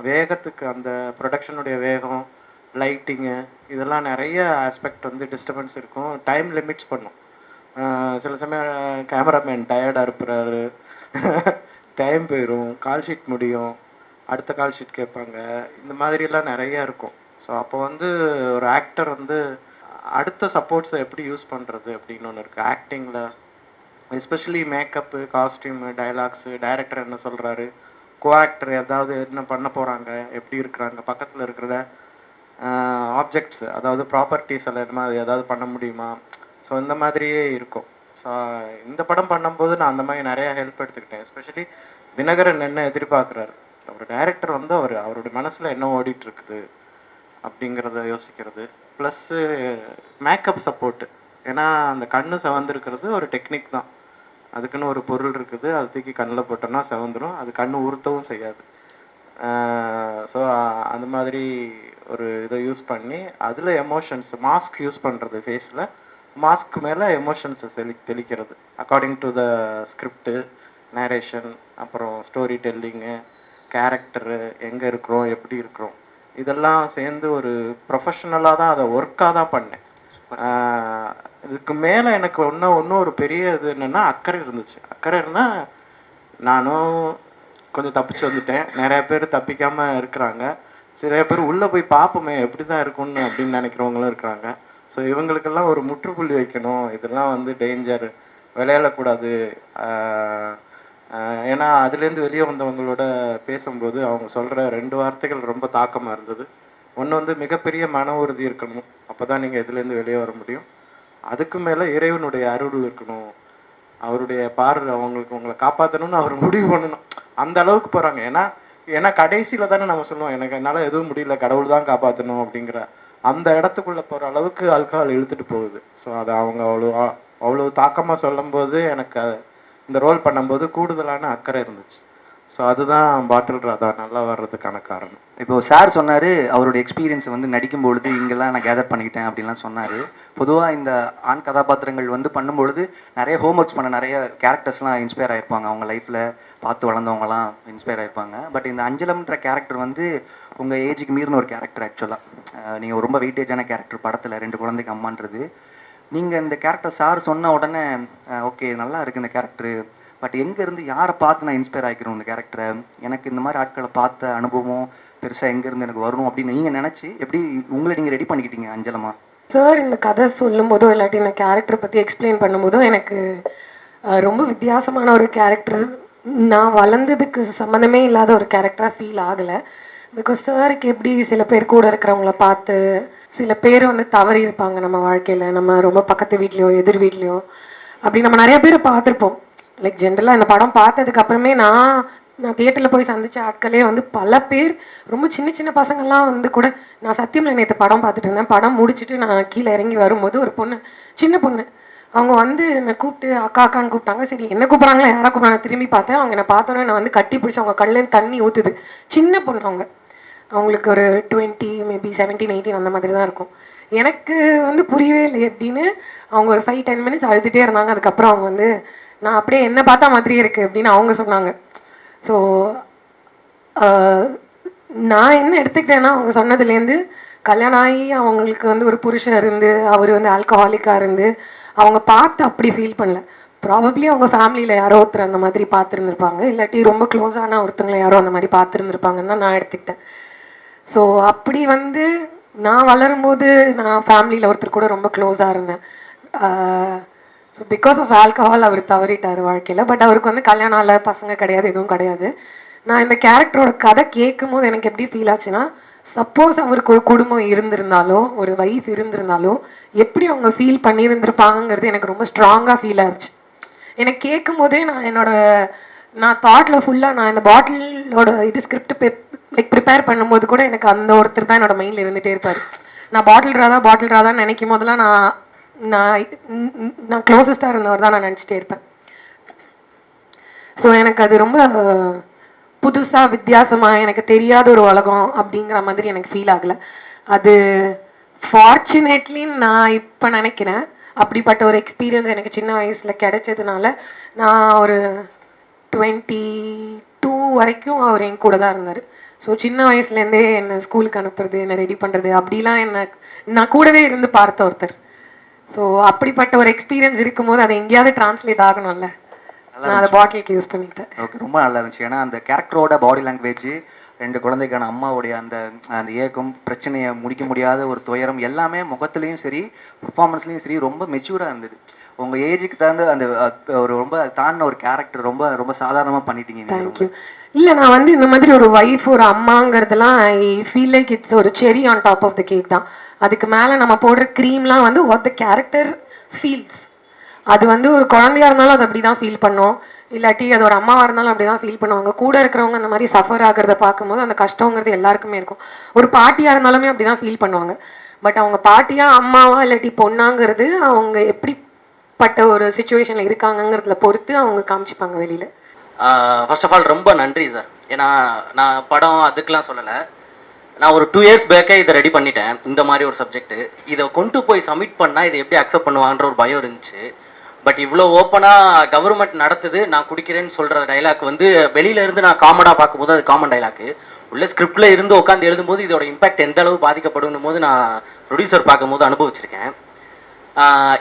வேகத்துக்கு அந்த ப்ரொடக்ஷனுடைய வேகம், லைட்டிங்கு, இதெல்லாம் நிறைய ஆஸ்பெக்ட் வந்து டிஸ்டர்பன்ஸ் இருக்கும், டைம் லிமிட்ஸ் பண்ணும். சில சமயம் கேமராமேன் டயர்டாக இருப்புறாரு, டைம் போயிடும், கால் ஷீட் முடியும், அடுத்த கால் ஷீட் கேட்பாங்க, இந்த மாதிரிலாம் நிறைய இருக்கும். ஸோ அப்போ வந்து ஒரு ஆக்டர் வந்து அடுத்த சப்போர்ட்ஸை எப்படி யூஸ் பண்ணுறது அப்படின்னு ஒன்று இருக்குது ஆக்டிங்கில். Especially makeup, costume, dialogues, director என்ன சொல்கிறாரு, கோ ஆக்டர் ஏதாவது என்ன பண்ண போகிறாங்க, எப்படி இருக்கிறாங்க, பக்கத்தில் இருக்கிற ஆப்ஜெக்ட்ஸு அதாவது ப்ராப்பர்ட்டிஸ் எல்லாம் அது ஏதாவது பண்ண முடியுமா, ஸோ இந்த மாதிரியே இருக்கும். ஸோ இந்த படம் பண்ணும்போது நான் அந்த மாதிரி நிறையா ஹெல்ப் எடுத்துக்கிட்டேன். எஸ்பெஷலி தினகரன் என்ன எதிர்பார்க்குறாரு, ஒரு டைரக்டர் வந்து அவருடைய மனசில் என்ன ஓடிட்டுருக்குது அப்படிங்கிறத யோசிக்கிறது. ப்ளஸ்ஸு மேக்கப் சப்போர்ட்டு, ஏன்னா அந்த கண்ணு செவந்திருக்கிறது ஒரு டெக்னிக் தான், அதுக்குன்னு ஒரு பொருள் இருக்குது, அது தூக்கி கண்ணில் போட்டோன்னா செவந்துடும், அது கண்ணு உறுத்தவும் செய்யாது. ஸோ அந்த மாதிரி ஒரு இதை யூஸ் பண்ணி அதில் எமோஷன்ஸ் மாஸ்க் யூஸ் பண்ணுறது, ஃபேஸில் மாஸ்க் மேலே எமோஷன்ஸை தெளிக்கிறது according to the script, narration, அப்புறம் ஸ்டோரி டெல்லிங்கு, கேரக்டரு, எங்கே இருக்கிறோம், எப்படி இருக்கிறோம், இதெல்லாம் சேர்ந்து ஒரு ப்ரொஃபஷ்னலாக தான் அதை ஒர்க்காக தான் பண்ணேன். இதுக்கு மேலே எனக்கு இன்னும் ஒரு பெரிய இது என்னென்னா அக்கறை இருந்துச்சு. அக்கறைன்னா நானும் கொஞ்சம் தப்பிச்சு வந்துட்டேன், நிறைய பேர் தப்பிக்காமல் இருக்கிறாங்க, நிறைய பேர் உள்ளே போய் பார்ப்போமே எப்படி தான் இருக்கும்னு அப்படின்னு நினைக்கிறவங்களும் இருக்கிறாங்க. ஸோ இவங்களுக்கெல்லாம் ஒரு முற்றுப்புள்ளி வைக்கணும், இதெல்லாம் வந்து டேஞ்சர், விளையாடக்கூடாது. ஏன்னா அதுலேருந்து வெளியே வந்தவங்களோட பேசும்போது அவங்க சொல்கிற 2 வார்த்தைகள் ரொம்ப தாக்கமாக இருந்தது. ஒன்று வந்து மிகப்பெரிய மன உறுதி இருக்கணும், அப்போ தான் நீங்கள் இதுலேருந்து வெளியே வர முடியும். அதுக்கு மேலே இறைவனுடைய அருள் இருக்கணும், அவருடைய பார்வை அவங்களுக்கு உங்களை காப்பாற்றணும்னு அவர் முடிவு பண்ணணும். அந்த அளவுக்கு போகிறாங்க. ஏன்னா கடைசியில் தானே நம்ம சொல்லுவோம் எனக்கு என்னால் எதுவும் முடியல, கடவுள் தான் காப்பாற்றணும் அப்படிங்கிற அந்த இடத்துக்குள்ளே போகிற அளவுக்கு ஆல்கஹால் இழுத்துட்டு போகுது. ஸோ அதை அவங்க அவ்வளோ தாக்கமாக சொல்லும்போது எனக்கு இந்த ரோல் பண்ணும்போது கூடுதலான அக்கறை இருந்துச்சு. ஸோ அதுதான் பாட்டில் ராதா நல்லா வர்றதுக்கான காரணம். இப்போது சார் சொன்னார் அவருடைய எக்ஸ்பீரியன்ஸை வந்து நடிக்கும்பொழுது இங்கெல்லாம் நான் கேதர் பண்ணிக்கிட்டேன் அப்படின்லாம் சொன்னார். பொதுவாக இந்த ஆண் கதாபாத்திரங்கள் வந்து பண்ணும்பொழுது நிறைய ஹோம்ஒர்க்ஸ் பண்ண நிறைய கேரக்டர்ஸ்லாம் இன்ஸ்பயர் ஆகிருப்பாங்க, அவங்க லைஃப்பில் பார்த்து வளர்ந்தவங்கலாம் இன்ஸ்பயர் ஆகிருப்பாங்க. பட் இந்த அஞ்சலம்ன்ற கேரக்டர் வந்து உங்கள் ஏஜுக்கு மீறின ஒரு கேரக்டர். ஆக்சுவலாக நீங்கள் ரொம்ப வெயிட்டேஜான கேரக்டர் படத்தில் 2 குழந்தைக்கு அம்மான்றது. நீங்கள் இந்த கேரக்டர் சார் சொன்ன உடனே ஓகே நல்லா இருக்குது இந்த கேரக்டரு, பட் எங்கேருந்து யாரை பார்த்து நான் இன்ஸ்பயர் ஆகிக்கிறோம் இந்த கேரக்டரை, எனக்கு இந்த மாதிரி ஆட்களை பார்த்த அனுபவம் பெருசாக எங்கேருந்து எனக்கு வரணும் அப்படின்னு நீங்கள் நினச்சி எப்படி உங்களை நீங்கள் ரெடி பண்ணிக்கிட்டீங்க அஞ்சலமா? சார் இந்த கதை சொல்லும் போதோ இல்லாட்டி இந்த கேரக்டர் பற்றி எக்ஸ்பிளைன் பண்ணும்போதோ எனக்கு ரொம்ப வித்தியாசமான ஒரு கேரக்டர், நான் வளர்ந்ததுக்கு சம்மந்தமே இல்லாத ஒரு கேரக்டராக ஃபீல் ஆகலை. பிகாஸ் சாருக்கு எப்படி சில பேர் கூட இருக்கிறவங்கள பார்த்து சில பேர் வந்து தவறி இருப்பாங்க நம்ம வாழ்க்கையில், நம்ம ரொம்ப பக்கத்து வீட்லேயோ எதிர் வீட்லேயோ அப்படி நம்ம நிறைய பேர் பார்த்துருப்போம். லைக் ஜென்ரலாக இந்த படம் பார்த்ததுக்கு அப்புறமே நான் தியேட்டரில் போய் சந்தித்த ஆட்களே வந்து பல பேர் ரொம்ப சின்ன சின்ன பசங்கள்லாம் வந்து கூட, நான் சத்தியமில் நேற்று படம் பார்த்துட்டு இருந்தேன், படம் முடிச்சுட்டு நான் கீழே இறங்கி வரும்போது ஒரு பொண்ணு, சின்ன பொண்ணு, அவங்க வந்து என்னை கூப்பிட்டு அக்கா அக்கான்னு கூப்பிட்டாங்க. சரி என்ன கூப்பிட்றாங்களா யாரை கூப்பிட்றாங்க திரும்பி பார்த்தேன், அவங்க என்னை பார்த்தோன்னே நான் வந்து கட்டி பிடிச்சி அவங்க கண்ணிலேருந்து தண்ணி ஊற்றுது. சின்ன பொண்ணு, அவங்களுக்கு ஒரு 20 மேபி 17 18 அந்த மாதிரி தான் இருக்கும். எனக்கு வந்து புரியவே இல்லை எப்படின்னு. அவங்க ஒரு 5-10 மினிட்ஸ் அழுதுகிட்டே இருந்தாங்க. அதுக்கப்புறம் அவங்க வந்து நான் அப்படியே என்ன பார்த்தா மாதிரியே இருக்குது அப்படின்னு அவங்க சொன்னாங்க. ஸோ நான் என்ன எடுத்துக்கிட்டேன்னா அவங்க சொன்னதுலேருந்து கல்யாணம் ஆகி அவங்களுக்கு வந்து ஒரு புருஷன் இருந்து அவர் வந்து ஆல்கஹாலிக்காக இருந்து அவங்க பார்த்து அப்படி ஃபீல் பண்ணல. ப்ராபப்ளி அவங்க ஃபேமிலியில் யாரோ ஒருத்தர் அந்த மாதிரி பார்த்துருந்துருப்பாங்க, இல்லாட்டி ரொம்ப க்ளோஸான ஒருத்தங்களை யாரோ அந்த மாதிரி பார்த்துருந்துருப்பாங்கன்னு தான் நான் எடுத்துக்கிட்டேன். ஸோ அப்படி வந்து நான் வளரும்போது நான் ஃபேமிலியில் ஒருத்தர் கூட ரொம்ப க்ளோஸாக இருந்தேன். ஸோ பிகாஸ் ஆஃப் ஆல்கஹால் அவர் தவறிட்டார் வாழ்க்கையில். பட் அவருக்கு வந்து கல்யாணம் ஆகல, பசங்க கிடையாது, எதுவும் கிடையாது. நான் இந்த கேரக்டரோட கதை கேட்கும் போது எனக்கு எப்படி ஃபீல் ஆச்சுன்னா, சப்போஸ் அவருக்கு ஒரு குடும்பம் இருந்திருந்தாலோ, ஒரு வைஃப் இருந்திருந்தாலோ, எப்படி அவங்க ஃபீல் பண்ணியிருந்திருப்பாங்கங்கிறது எனக்கு ரொம்ப ஸ்ட்ராங்காக ஃபீல் ஆச்சு. எனக்கு கேட்கும் போதே நான் தாட்டில் ஃபுல்லாக நான் இந்த பாட்டிலோட இது ஸ்கிரிப்ட் ப்ரிப்பேர் பண்ணும்போது கூட எனக்கு அந்த ஒருத்தர் தான் என்னோட மைண்டில் இருந்துகிட்டே இருப்பார். நான் பாட்டில் ராதான்னு நினைக்கும் போதெல்லாம் நான் க்ளோசஸ்டாக இருந்தவர் தான் நான் நினச்சிட்டே இருப்பேன். ஸோ எனக்கு அது ரொம்ப புதுசாக வித்தியாசமாக எனக்கு தெரியாத ஒரு உலகம் அப்படிங்கிற மாதிரி எனக்கு ஃபீல் ஆகலை. அது ஃபார்ச்சுனேட்லி நான் இப்போ நினைக்கிறேன் அப்படிப்பட்ட ஒரு எக்ஸ்பீரியன்ஸ் எனக்கு சின்ன வயசில் கிடைச்சதுனால நான் ஒரு 22 வரைக்கும் அவர் என் கூட தான் இருந்தார். ஸோ சின்ன வயசுலேருந்தே என்னை ஸ்கூலுக்கு அனுப்புறது, என்னை ரெடி பண்ணுறது, அப்படிலாம் நான் கூடவே இருந்து பார்த்த ஒருத்தர். ஸோ அப்படிப்பட்ட ஒரு எக்ஸ்பீரியன்ஸ் இருக்கும்போது அதை எங்கேயாவது டிரான்ஸ்லேட் ஆகணும்ல, நான் அதை பாட்டிலுக்கு யூஸ் பண்ணிட்டேன். ஓகே, ரொம்ப நல்லா இருந்துச்சு. ஏன்னா அந்த கேரக்டரோட பாடி லாங்குவேஜ், 2 குழந்தைக்கான அம்மாவுடைய அந்த ஏக்கம், பிரச்சனையை முடிக்க முடியாத ஒரு துயரம் எல்லாமே முகத்துலேயும் சரி பர்ஃபார்மன்ஸ்லேயும் சரி ரொம்ப மெச்சூராக இருந்தது. உங்கள் ஏஜுக்கு தகுந்த அந்த ஒரு ரொம்ப தாண்டின ஒரு கேரக்டர் ரொம்ப ரொம்ப சாதாரணமாக பண்ணிட்டீங்க. தேங்க்யூ. இல்லை, நான் இந்த மாதிரி ஒரு ஒய்ஃப், ஒரு அம்மாங்கிறதுலாம் ஐ ஃபீல் லைக் இட்ஸ் ஒரு cherry on top of the cake தான். அதுக்கு மேலே நம்ம போடுற க்ரீம்லாம் வாட் த கேரக்டர் ஃபீல்ஸ். அது ஒரு குழந்தையா இருந்தாலும் அது அப்படி தான் ஃபீல் பண்ணும், இல்லாட்டி அது ஒரு அம்மாவாக இருந்தாலும் அப்படி தான் ஃபீல் பண்ணுவாங்க. கூட இருக்கிறவங்க அந்த மாதிரி சஃபர் ஆகிறத பார்க்கும்போது அந்த கஷ்டங்கிறது எல்லாருக்குமே இருக்கும். ஒரு பாட்டியாக இருந்தாலுமே அப்படி தான் ஃபீல் பண்ணுவாங்க. பட் அவங்க பாட்டியா அம்மாவா இல்லாட்டி பொண்ணாங்கிறது அவங்க எப்படிப்பட்ட ஒரு சுச்சுவேஷனில் இருக்காங்கங்கிறதுல பொறுத்து அவங்க காமிச்சிப்பாங்க வெளியில். ஃபர்ஸ்ட் ஆஃப் ஆல் ரொம்ப நன்றி சார். ஏன்னா நான் படம் அதுக்கெலாம் சொல்லலை, நான் ஒரு 2 இயர்ஸ் பேக்கே இதை ரெடி பண்ணிட்டேன். இந்த மாதிரி ஒரு சப்ஜெக்ட்டு இதை கொண்டு போய் சப்மிட் பண்ணால் இதை எப்படி அக்செப்ட் பண்ணுவாங்கன்ற ஒரு பயம் இருந்துச்சு. பட் இவ்வளோ ஓப்பனாக கவர்மெண்ட் நடத்துது, நான் குடிக்கிறேன்னு சொல்கிற டைலாக் வெளியில இருந்து நான் காமனாக பார்க்கும்போது அது காமன் டைலாக்கு, உள்ள ஸ்கிரிப்டில் இருந்து உட்காந்து எழுதும்போது இதோட இம்பாக்ட் எந்த அளவு பாதிக்கப்படும் போது நான் ப்ரொடியூசர் பார்க்கும்போது அனுபவிச்சிருக்கேன்.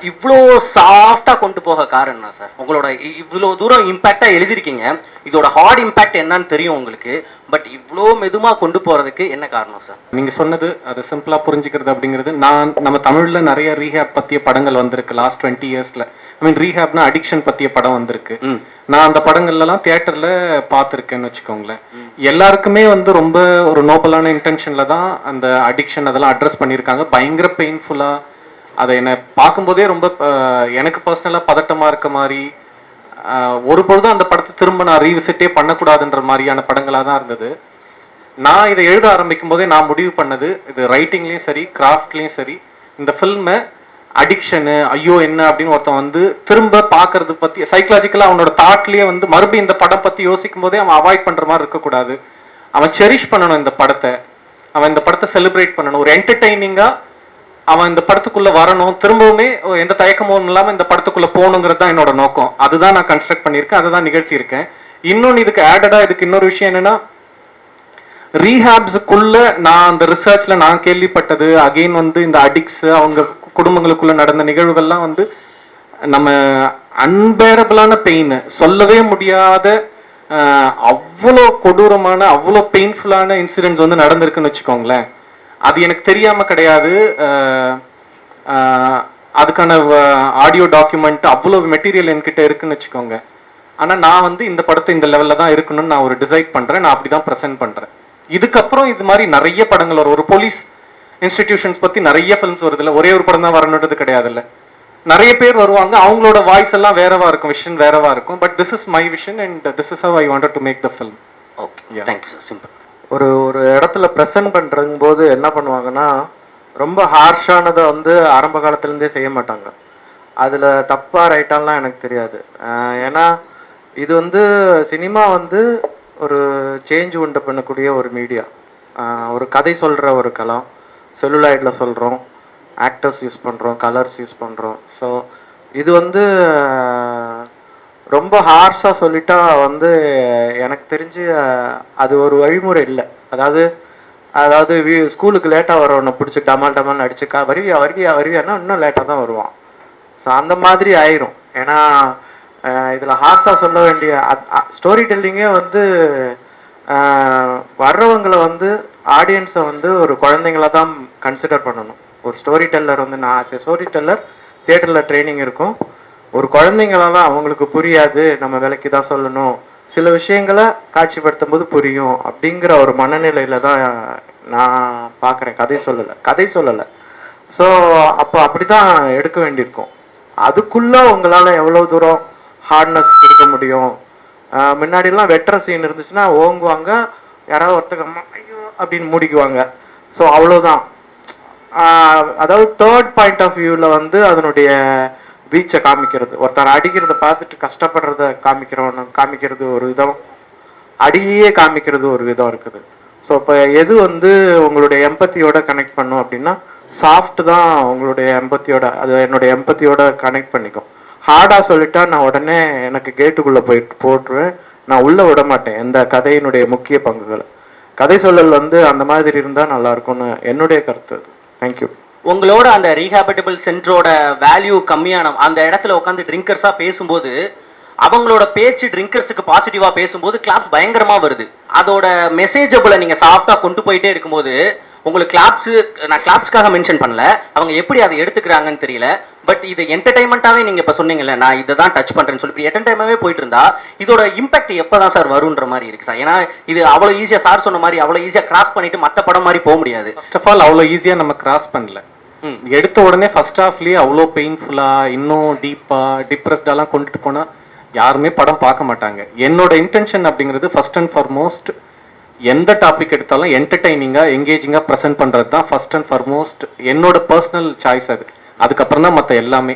இவ்வளோ சாஃப்டாக கொண்டு போக காரணம் சார், உங்களோட இவ்வளோ தூரம் இம்பேக்டாக எழுதியிருக்கீங்க. இதோட ஹார்ட் இம்பேக்ட் என்னன்னு தெரியும் உங்களுக்கு, பட் இவ்வளோ மெதுவாக கொண்டு போகிறதுக்கு என்ன காரணம் சார்? நீங்கள் சொன்னது அது சிம்பிளாக புரிஞ்சுக்கிறது அப்படிங்கிறது, நம்ம தமிழில் நிறைய ரீஹேப் பற்றிய படங்கள் வந்திருக்கு லாஸ்ட் 20 இயர்ஸில். ரீஹேப்னா அடிக்ஷன் பற்றிய படம் வந்திருக்கு. நான் அந்த படங்கள்லாம் தியேட்டரில் பார்த்துருக்கேன்னு வச்சுக்கோங்களேன். எல்லாருக்குமே ரொம்ப ஒரு நோபலான இன்டென்ஷனில் தான் அந்த அடிக்ஷன் அதெல்லாம் அட்ரஸ் பண்ணியிருக்காங்க. பயங்கர பெயின்ஃபுல்லாக அதை என்னை பார்க்கும்போதே ரொம்ப எனக்கு பர்சனலாக பதட்டமாக இருக்க மாதிரி, ஒரு பொழுதும் அந்த படத்தை திரும்ப நான் ரீவிசிட்டே பண்ணக்கூடாதுன்ற மாதிரியான படங்களாக தான் இருந்தது. நான் இதை எழுத ஆரம்பிக்கும் போதே நான் முடிவு பண்ணது, இது ரைட்டிங்லேயும் சரி கிராஃப்ட்லேயும் சரி, இந்த ஃபில்மை அடிக்ஷனு ஐயோ என்ன அப்படின்னு ஒருத்தன் திரும்ப பார்க்கறது பற்றி சைக்கலாஜிக்கலாக அவனோட தாட்லேயே மறுபடியும் இந்த படம் பற்றி யோசிக்கும் போதே அவன் அவாய்ட் பண்ணுற மாதிரி இருக்கக்கூடாது. அவன் செரிஷ் பண்ணணும் இந்த படத்தை, அவன் இந்த படத்தை செலிப்ரேட் பண்ணணும், ஒரு என்டர்டெய்னிங்காக அவன் இந்த படத்துக்குள்ள வரணும், திரும்பவுமே எந்த தயக்கமும் இல்லாமல் இந்த படத்துக்குள்ள போகணுங்கிறது தான் என்னோட நோக்கம். அதுதான் நான் கன்ஸ்ட்ரக்ட் பண்ணியிருக்கேன், அதை தான் நிகழ்த்தியிருக்கேன். இன்னொன்று இதுக்கு ஆடடாக இதுக்கு இன்னொரு விஷயம் என்னன்னா, ரீஹாப்ஸுக்குள்ள நான் அந்த ரிசர்ச்ல நான் கேள்விப்பட்டது அகெயின் இந்த அடிக்ட்ஸ் அவங்க குடும்பங்களுக்குள்ள நடந்த நிகழ்வுகள்லாம் நம்ம அன்பேரபிளான பெயின், சொல்லவே முடியாத அவ்வளோ கொடூரமான அவ்வளோ பெயின்ஃபுல்லான இன்சிடென்ட்ஸ் நடந்திருக்குன்னு வச்சுக்கோங்களேன். அது எனக்கு தெரியாம கிடையாது. அதுக்கான ஆடியோ டாக்குமெண்ட் அவ்வளோ மெட்டீரியல் என்கிட்ட இருக்குன்னு வச்சுக்கோங்க. ஆனால் நான் இந்த படத்தை இந்த லெவலில் தான் இருக்கணும்னு நான் ஒரு டிசைட் பண்ணுறேன், நான் அப்படி தான் ப்ரெசென்ட் பண்ணுறேன். இதுக்கப்புறம் இது மாதிரி நிறைய படங்கள் வரும். ஒரு போலீஸ் இன்ஸ்டிடியூஷன்ஸ் பற்றி நிறைய ஃபிலிம்ஸ் வருது இல்லை, ஒரே ஒரு படம் தான் வரணுன்றது கிடையாது இல்லை, நிறைய பேர் வருவாங்க, அவங்களோட வாய்ஸ் எல்லாம் வேறவா இருக்கும், விஷன் வேறவா இருக்கும். But this is my vision and this is how I wanted to make the film. Okay, thank you sir. Simple. ஒரு இடத்துல ப்ரெசென்ட் பண்ணுறங்க போது என்ன பண்ணுவாங்கன்னா, ரொம்ப ஹார்ஷானதை ஆரம்ப காலத்துலேருந்தே செய்ய மாட்டாங்க. அதில் தப்பாக ரைட்டாலாம் எனக்கு தெரியாது. ஏன்னா இது சினிமா ஒரு சேஞ்ச் உண்டு பண்ணக்கூடிய ஒரு மீடியா, ஒரு கதை சொல்கிற ஒரு களம். செல்லுலாய்டில் சொல்கிறோம், ஆக்டர்ஸ் யூஸ் பண்ணுறோம், கலர்ஸ் யூஸ் பண்ணுறோம். ஸோ இது ரொம்ப ஹார்ஷாக சொல்லிட்டா எனக்கு தெரிஞ்சு அது ஒரு வழிமுறை இல்லை. அதாவது ஸ்கூலுக்கு லேட்டாக வரவனை பிடிச்சி டமால்னு அடிச்சுக்கா வருவியான்னா இன்னும் லேட்டாக தான் வருவான். ஸோ அந்த மாதிரி ஆயிரும். ஏன்னா இதில் ஹார்ஷாக சொல்ல வேண்டிய ஸ்டோரி டெல்லிங்கே வர்றவங்களை ஆடியன்ஸை ஒரு குழந்தைங்கள தான் கன்சிடர் பண்ணணும். ஒரு ஸ்டோரி டெல்லர் நான் ஆஸ் ஏ ஸ்டோரி டெல்லர் தியேட்டரில் ட்ரைனிங் இருக்கும். ஒரு குழந்தைங்களெல்லாம் அவங்களுக்கு புரியாது, நம்ம விலைக்கு தான் சொல்லணும், சில விஷயங்களை காட்சிப்படுத்தும் போது புரியும் அப்படிங்கிற ஒரு மனநிலையில தான் நான் பார்க்குறேன். கதை சொல்லலை. ஸோ அப்போ அப்படி தான் எடுக்க வேண்டியிருக்கும். அதுக்குள்ளே உங்களால் எவ்வளோ தூரம் ஹார்ட்னஸ் கொடுக்க முடியும். முன்னாடிலாம் வெட்டுற சீன் இருந்துச்சுன்னா ஓங்குவாங்க, யாராவது ஒருத்தர் அம்மா ஐயோ அப்படின்னு மூடிக்குவாங்க. ஸோ அவ்வளோதான். அதாவது தேர்ட் பாயிண்ட் ஆஃப் வியூவில் வந்து அதனுடைய வீச்சை காமிக்கிறது, ஒருத்தர் அடிக்கிறத பார்த்துட்டு கஷ்டப்படுறத காமிக்கிறது ஒரு விதம், அடியே காமிக்கிறது ஒரு விதம் இருக்குது. ஸோ இப்போ எது வந்து உங்களுடைய எம்பத்தியோட கனெக்ட் பண்ணும் அப்படின்னா சாஃப்ட் தான் உங்களுடைய எம்பத்தியோட, அது என்னுடைய எம்பத்தியோட கனெக்ட் பண்ணிக்கும். ஹார்டாக சொல்லிட்டா நான் உடனே எனக்கு கேட்டுக்குள்ளே போட்டுருவேன், நான் உள்ளே விட மாட்டேன் எந்த கதையினுடைய முக்கிய பங்குகளை. கதை சொல்லல் வந்து அந்த மாதிரி இருந்தால் நல்லா இருக்கும்னு என்னுடைய கருத்து. அது தேங்க்யூ. உங்களோட அந்த ரீஹாபிட்டபிள் சென்டரோட வேல்யூ கம்மியான அந்த இடத்துல உட்காந்து ட்ரிங்கர்ஸாக பேசும்போது அவங்களோட பேச்சு ட்ரிங்கர்ஸுக்கு பாசிட்டிவாக பேசும்போது கிளாப்ஸ் பயங்கரமாக வருது. அதோட மெசேஜபிளை நீங்கள் சாஃப்டாக கொண்டு போயிட்டே இருக்கும்போது உங்களுக்கு கிளாப்ஸு, நான் கிளாப்ஸ்க்காக மென்ஷன் பண்ணல, அவங்க எப்படி அதை எடுத்துக்கிறாங்கன்னு தெரியல. பட் இது என்டர்டைன்மெண்ட்டாகவே நீங்கள் இப்போ சொன்னீங்கல்ல, நான் இதை தான் டச் பண்ணுறேன்னு சொல்லி என்டர்டைன்மெண்ட்டாகவே போயிட்டு இருந்தா இதோட இம்பாக்ட் எப்போ தான் சார் வருன்ற மாதிரி இருக்கு சார். ஏன்னா இது அவ்வளோ ஈஸியாக சார் சொன்ன மாதிரி அவ்வளோ ஈஸியாக கிராஸ் பண்ணிட்டு மற்ற படம் மாதிரி போக முடியாது. ஃபர்ஸ்ட் ஆஃப் ஆல் அவ்வளோ ஈஸியாக நம்ம கிராஸ் பண்ணல. எடுத்த உடனே ஃபர்ஸ்ட் ஹாஃப்லேயே அவ்வளோ பெயின்ஃபுல்லாக இன்னும் டீப்பாக டிப்ரெஸ்டாலாம் கொண்டுட்டு போனால் யாருமே படம் பார்க்க மாட்டாங்க. என்னோட இன்டென்ஷன் அப்படிங்கிறது ஃபர்ஸ்ட் அண்ட் ஃபார்மோஸ்ட் எந்த டாபிக் எடுத்தாலும் என்டர்டைனிங்காக எங்கேஜிங்காக ப்ரெசென்ட் பண்ணுறது தான் ஃபர்ஸ்ட் அண்ட் ஃபார்மோஸ்ட் என்னோட பர்சனல் சாய்ஸ். அதுக்கப்புறம் தான் மற்ற எல்லாமே.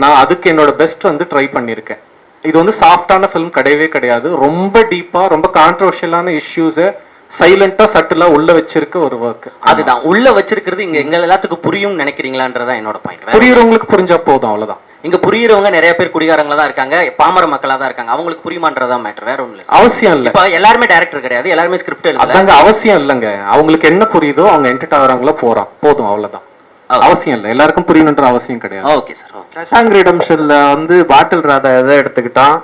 நான் அதுக்கு என்னோட பெஸ்ட் வந்து ட்ரை பண்ணியிருக்கேன். இது வந்து சாஃப்டான ஃபிலிம் கிடையவே கிடையாது. ரொம்ப டீப்பாக ரொம்ப கான்ட்ரவர்ஷியலான இஷ்யூஸை சைலண்டா சட்டிலா உள்ள வச்சிருக்க ஒரு ஒர்க். அதுதான் உள்ள வச்சிருக்கிறது. இங்க எங்க எல்லாத்துக்கும் புரியும் நினைக்கிறீங்களான்றதான் என்னோட பாயிண்ட். புரியுறவங்களுக்கு புரிஞ்சா போதும், அவ்வளவுதான். இங்க புரியுறவங்க நிறைய பேர் குடிகாரங்களா தான் இருக்காங்க, பாமர மக்களா தான் இருக்காங்க. அவங்களுக்கு புரியுமான்றதா மேட்டர், வேற ஒண்ணு இல்ல. அவசியம் இல்ல. இப்ப எல்லாருமே டைரக்டர் கிடையாது, எல்லாருமே ஸ்கிரிப்ட் எழுதல. அதாங்க அவசியம் இல்லங்க. அவங்களுக்கு என்ன புரியுதோ அவங்க என்டர்டெயின் ஆகுறாங்களோ போதும், அவ்வளவுதான். அவசியம் இல்லை, எல்லாருக்கும் புரியணுன்ற அவசியம் கிடையாது. Okay sir. சசாங் ரிடம்ஷன்ல வந்து பாட்டில் ராதா எதை எடுத்துக்கிட்டான்,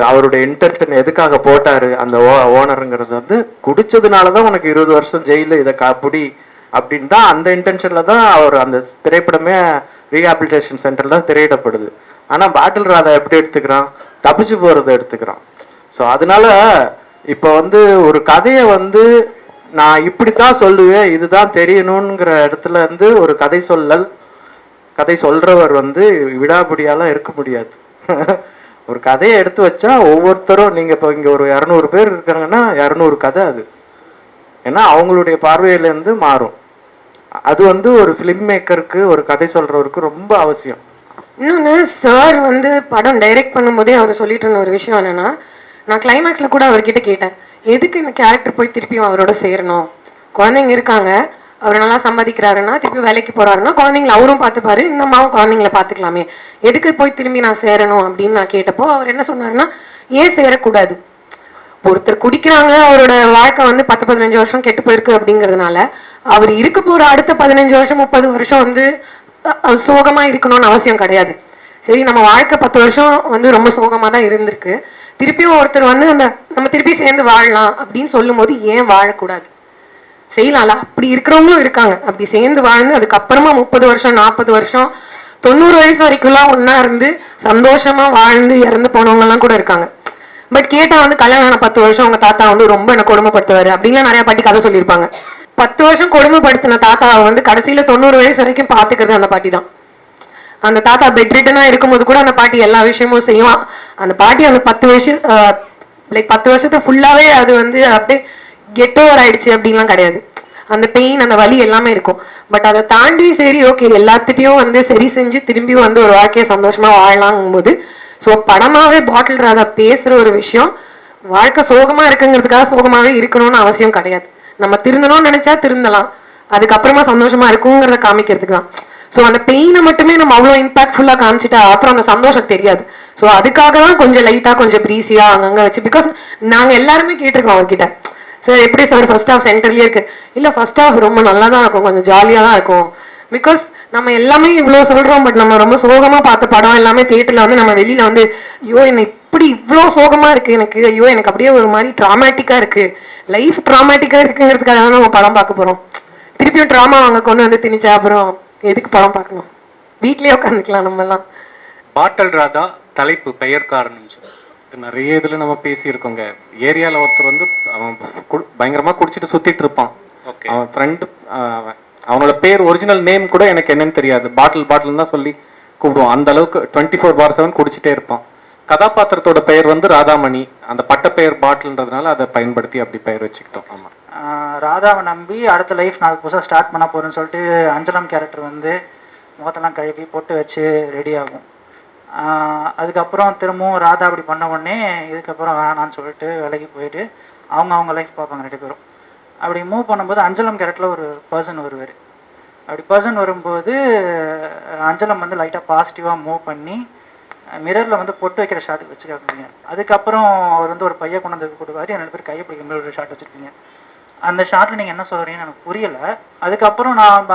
அவருடைய இன்டென்ஷன் எதுக்காக போட்டாரு அந்த ஓனருங்கிறது வந்து குடிச்சதுனாலதான் உனக்கு 20 வருஷம் ஜெயில இதை புடி அப்படின்னு தான், அந்த இன்டென்ஷன்ல தான் அவர் அந்த திரைப்படமே ரீஹாபிலிட்டேஷன் சென்டர்ல திரையிடப்படுது. ஆனா பாட்டில் ராதா எப்படி எடுத்துக்கிறான், தப்பிச்சு போறதை எடுத்துக்கிறான். ஸோ அதனால இப்போ வந்து ஒரு கதையை வந்து நான் இப்படித்தான் சொல்லுவேன், இதுதான் தெரியணுங்கிற இடத்துல இருந்து ஒரு கதை சொல்றவர் வந்து விடாபிடியாலாம் இருக்க முடியாது. ஒரு கதையை எடுத்து வச்சா ஒவ்வொருத்தரும், நீங்க இப்போ இங்க ஒரு 200 பேர் இருக்காங்கன்னா 200 கதை அது. ஏன்னா அவங்களுடைய பார்வையிலேருந்து மாறும். அது வந்து ஒரு ஃபிலிம் மேக்கருக்கு, ஒரு கதை சொல்றவருக்கு ரொம்ப அவசியம். இன்னொன்று, சார் வந்து படம் டைரக்ட் பண்ணும்போதே அவர் சொல்லிட்டு இருந்த ஒரு விஷயம் என்னன்னா, நான் கிளைமேக்ஸில் கூட அவர்கிட்ட கேட்டேன், எதுக்கு இந்த கேரக்டர் போய் திருப்பியும் அவரோட சேரணும், குழந்தைங்க இருக்காங்க, அவர் நல்லா சம்பாதிக்கிறாருன்னா, திருப்பி வேலைக்கு போறாருன்னா குழந்தைங்கள அவரும் பார்த்துப்பாரு, இந்த அம்மாவும் குழந்தைங்கள பார்த்துக்கலாமே, எதுக்கு போய் திரும்பி நான் சேரணும் அப்படின்னு நான் கேட்டப்போ அவர் என்ன சொன்னாருன்னா, ஏன் சேரக்கூடாது, ஒருத்தர் குடிக்கிறாங்க, அவரோட வாழ்க்கை வந்து 10-15 வருஷம் கெட்டு போயிருக்கு அப்படிங்கிறதுனால அவர் இருக்க போற அடுத்த 15 வருஷம் 30 வருஷம் வந்து சோகமா இருக்கணும்னு அவசியம் கிடையாது. சரி, நம்ம வாழ்க்கை 10 வருஷம் வந்து ரொம்ப சோகமா தான் இருந்திருக்கு, திருப்பியும் ஒருத்தர் வந்து அந்த நம்ம திருப்பி சேர்ந்து வாழலாம் அப்படின்னு சொல்லும் போது ஏன் வாழக்கூடாது, செய்யலாம்ல. அப்படி இருக்கிறவங்களும் இருக்காங்க, அப்படி சேர்ந்து வாழ்ந்து அதுக்கப்புறமா 30 வருஷம் 40 வருஷம் 90 வயசு வரைக்கும்லாம் ஒன்னா இருந்து சந்தோஷமா வாழ்ந்து இறந்து போனவங்க எல்லாம் கூட இருக்காங்க. பட் கேட்டா வந்து கல்யாணம் ஆன 10 வருஷம் உங்க தாத்தா வந்து ரொம்ப என்ன கொடுமைப்படுத்துவாரு அப்படின்லாம் நிறைய பாட்டி கதை சொல்லியிருப்பாங்க. 10 வருஷம் கொடுமைப்படுத்தின தாத்தாவை வந்து கடைசியில 90 வயசு வரைக்கும் பாத்துக்கிறது அந்த பாட்டி தான். அந்த தாத்தா பெட் ரிட்டனா இருக்கும்போது கூட அந்த பாட்டி எல்லா விஷயமும் செய்யும். அந்த பாட்டி அந்த 10 வருஷத்தை ஃபுல்லாவே அது வந்து அப்படியே கெட் ஓவர் ஆயிடுச்சு அப்படின்லாம் கிடையாது. அந்த பெயின், அந்த வலி எல்லாமே இருக்கும். பட் அதை தாண்டி சரி ஓகே எல்லாத்துட்டையும் வந்து சரி செஞ்சு திரும்பி வந்து ஒரு வாழ்க்கையை சந்தோஷமா வாழலாங்கும் போது, ஸோ படமாவே பாட்டில் ராதா பேசுற ஒரு விஷயம், வாழ்க்கை சோகமா இருக்குங்கிறதுக்காக சோகமாவே இருக்கணும்னு அவசியம் கிடையாது. நம்ம திருந்தணும்னு நினைச்சா திருந்தலாம், அதுக்கப்புறமா சந்தோஷமா இருக்குங்கிறத காமிக்கிறதுக்கு தான். ஸோ அந்த பெயினை மட்டுமே நம்ம அவ்வளோ இம்பாக்ட்ஃபுல்லா காமிச்சிட்டா அப்புறம் அந்த சந்தோஷம் தெரியாது. ஸோ அதுக்காக தான் கொஞ்சம் லைட்டா கொஞ்சம் ப்ரீஸியா அங்கங்க வச்சு, பிகாஸ் நாங்க எல்லாருமே கேட்டிருக்கோம் அவர்கிட்ட, சார் எப்படி சார் ஃபர்ஸ்ட் ஹாஃப் சென்டர்லயே இருக்கு, இல்ல ஃபர்ஸ்ட் ஹாஃப் ரொம்ப நல்லா தான் இருக்கும், கொஞ்சம் ஜாலியா தான் இருக்கும், பிகாஸ் நம்ம எல்லாமே இவ்வளவு சொல்றோம், பட் நம்ம ரொம்ப சோகமா பார்த்த படம் எல்லாமே தியேட்டர்ல வந்து நம்ம வெளியில வந்து ஐயோ என்ன இப்படி இவ்வளோ சோகமா இருக்கு எனக்கு, ஐயோ எனக்கு அப்படியே ஒரு மாதிரி ட்ராமேட்டிக்கா இருக்கு, லைஃப் ட்ராமேட்டிக்கா இருக்குங்கிறதுக்காக தான் நம்ம படம் பார்க்க போறோம். திருப்பியும் ட்ராமா அவங்க கொண்டு வந்து திணிச்சா அப்புறம் எதுக்கு படம் பார்க்கணும், வீட்லயே உட்காந்துக்கலாம் நம்ம எல்லாம். பாட்டில் ராதா தலைப்பு பெயர் காரணம். நிறைய இதில் நம்ம பேசியிருக்கோங்க. ஏரியாவில் ஒருத்தர் வந்து அவன் பயங்கரமாக குடிச்சிட்டு சுற்றிட்டு இருப்பான். ஓகே. அவன் ஃப்ரெண்டு, அவனோட பேர் ஒரிஜினல் நேம் கூட எனக்கு என்னன்னு தெரியாது. பாட்டில் தான் சொல்லி கூப்பிடுவான். அந்த அளவுக்கு 24/7 குடிச்சிட்டே இருப்பான். கதாபாத்திரத்தோட பெயர் வந்து ராதாமணி. அந்த பட்ட பெயர் பாட்டில்ன்றதுனால அதை பயன்படுத்தி அப்படி பெயர் வச்சுக்கிட்டோம். ஆமாம். ராதாவை நம்பி அடுத்த லைஃப் நான் புதுசாக ஸ்டார்ட் பண்ண போகிறேன்னு சொல்லிட்டு அஞ்சலம் கேரக்டர் வந்து முகத்தெல்லாம் கழுவி பொட்டு வச்சு ரெடி ஆகும். அதுக்கப்புறம் திரும்பவும் ராதா அப்படி பண்ண உடனே இதுக்கப்புறம் வேணான்னு சொல்லிட்டு விலகி போயிட்டு அவங்க லைஃப் பார்ப்பாங்க 2 பேரும். அப்படி மூவ் பண்ணும்போது அஞ்சலம் கேரக்டரில் ஒரு பர்சன் வருவார். அப்படி பர்சன் வரும்போது அஞ்சலம் வந்து லைட்டாக பாசிட்டிவாக மூவ் பண்ணி மிரரில் வந்து பொட்டு வைக்கிற ஷாட் வச்சு காட்டுவீங்க. அதுக்கப்புறம் அவர் வந்து ஒரு பையன் கொண்டு வந்து கொடுவாரு, 2 பேர் கையை பிடிக்கிற மாதிரி ஒரு ஷாட் வச்சுருப்பீங்க. அந்த ஷாட்டில் நீங்கள் என்ன சொல்கிறீங்கன்னு எனக்கு புரியலை. அதுக்கப்புறம் நான்